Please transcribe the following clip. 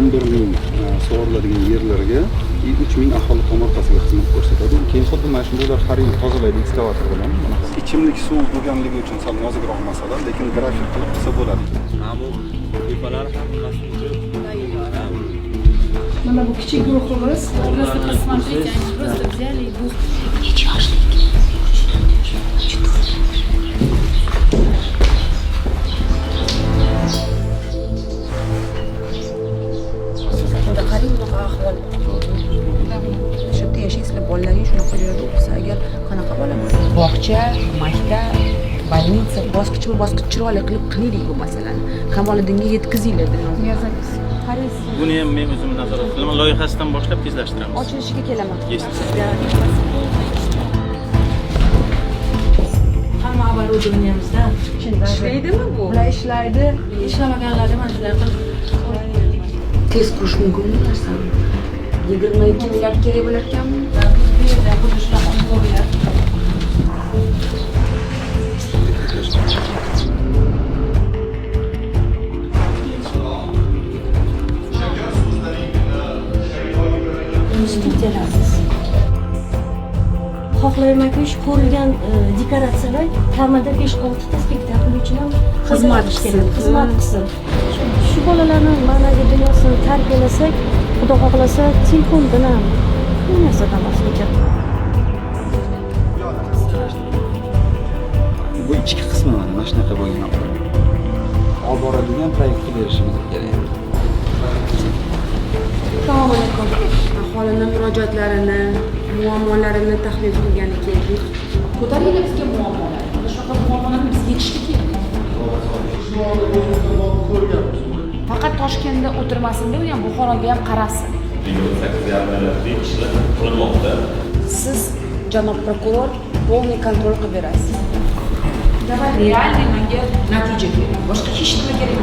11 ming sug'oriladigan yerlarga 3 ming aholi tomorqasiga xizmat ko'rsatadi. Keyin xuddi mana shundaylar har yil tozalaydi ekskavator bilan. Ichimlik suv bo'lganligi uchun sal nozikroq masala, lekin grafik qilib qilsa bo'ladi. Mana bu tepalar ham Mana bu kichik guruhimiz. Просто посмотрите, они просто взяли и бух. Shu yerda yashaysizlar, bolalarga shunaqa joyda o'qisa agar qanaqa bo'laman? Bog'cha, maktab, больница bosqichma-bosqich chiroyli qilib qilaylik bu masalani. Kamoliddinga yetkazinglar dedim. Buni ham men o'zim nazorat qilaman. Loyihasidan boshlab tezlashtiramiz. Ochilishiga kelaman. Hamma оборудованиемizda Ishlaydimi bu? Bular ishlaydi. ishlamaganlarni mana shular qilib Tez qurish mumkin bu narsani. 22 milliard kerak bo'lar ekanmi? bu yerda xuddi shunaqa условия. Institutlarimiz. Xohlaymanki shu ko'rilgan dekoratsiyalar kamida 5-6 ta spektakl uchun xizmat qilsin. Shu bolalarni ma'naviy dunyosini tarbiyalasak, Xudo xohlasa, telefon bilan bu narsadan voz kechadi. Bu ichki qismi mana shunaqa bo'lgan. Olib boradigan proyektni berishimiz kerak. Assalomu alaykum. Aholini murojaatlarini, muammolarini tahlil qilgani keldik. Ko'taringlar bizga muammolar. Mana shunaqa muammolarni bizga yechishga kerak. Faqat Toshkentda o'tirmasin-da, u ham Buxoroga ham qarasin. Siz janob prokuror полный kontrol qilib berasiz. Reальный menga natija kerak. Boshqa hech nima kerak